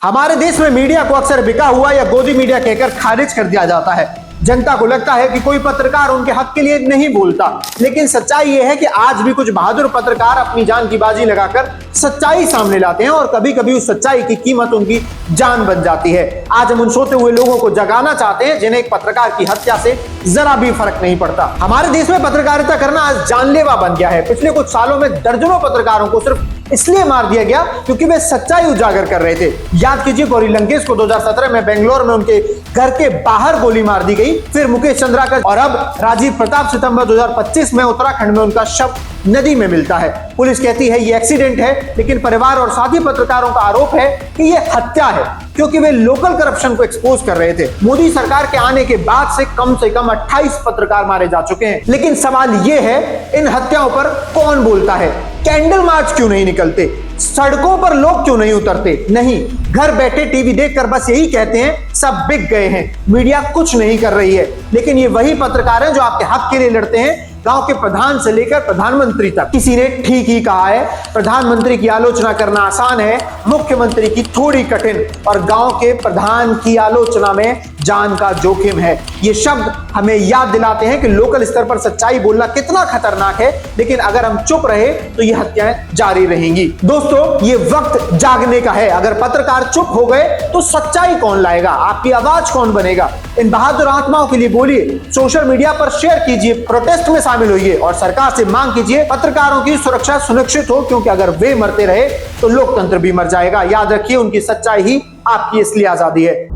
हमारे देश में मीडिया को अक्सर बिका हुआ या गोदी मीडिया कहकर खारिज कर दिया जाता है। जनता को लगता है कि कोई पत्रकार उनके हक के लिए नहीं बोलता, लेकिन सच्चाई यह है कि आज भी कुछ बहादुर पत्रकार अपनी जान की बाजी लगाकर सच्चाई सामने लाते हैं और कभी कभी उस सच्चाई की कीमत उनकी जान बन जाती है। आज हम उन सोते हुए लोगों को जगाना चाहते हैं जिन्हें एक पत्रकार की हत्या से जरा भी फर्क नहीं पड़ता। हमारे देश में पत्रकारिता करना आज जानलेवा बन गया है। पिछले कुछ सालों में दर्जनों पत्रकारों को सिर्फ इसलिए मार दिया गया क्योंकि वे सच्चाई उजागर कर रहे थे। याद कीजिए, गौरी लंकेश को 2017 में बेंगलोर में उनके घर के बाहर गोली मार दी गई, फिर मुकेश चंद्राकर और अब राजीव प्रताप सितंबर 2025 में उत्तराखंड में उनका शव नदी में मिलता है। पुलिस कहती है ये एक्सीडेंट है, लेकिन परिवार और साथी पत्रकारों का आरोप है कि ये हत्या है क्योंकि वे लोकल करप्शन को एक्सपोज कर रहे थे। मोदी सरकार के आने के बाद से कम 28 पत्रकार मारे जा चुके हैं, लेकिन सवाल ये है इन हत्याओं पर कौन बोलता है? कैंडल मार्च क्यों नहीं निकलते? सड़कों पर लोग क्यों नहीं उतरते? नहीं, घर बैठे टीवी देखकर बस यही कहते हैं सब बिक गए हैं, मीडिया कुछ नहीं कर रही है। लेकिन ये वही पत्रकार हैं जो आपके हक के लिए लड़ते हैं, गांव के प्रधान से लेकर प्रधानमंत्री तक। किसी ने ठीक ही कहा है, प्रधानमंत्री की आलोचना करना आसान है, मुख्यमंत्री की थोड़ी कठिन, और गांव के प्रधान की आलोचना में जान का जोखिम है। ये शब्द हमें याद दिलाते हैं कि लोकल स्तर पर सच्चाई बोलना कितना खतरनाक है, लेकिन अगर हम चुप रहे तो ये हत्याएं जारी रहेंगी। दोस्तों, ये वक्त जागने का है। अगर पत्रकार चुप हो गए तो सच्चाई कौन लाएगा? आपकी आवाज कौन बनेगा? इन बहादुर आत्माओं के लिए बोलिए, सोशल मीडिया पर शेयर कीजिए, प्रोटेस्ट में शामिल होइए और सरकार से मांग कीजिए पत्रकारों की सुरक्षा सुनिश्चित हो, क्योंकि अगर वे मरते रहे तो लोकतंत्र भी मर जाएगा। याद रखिए, उनकी सच्चाई ही आपकी असली आजादी है।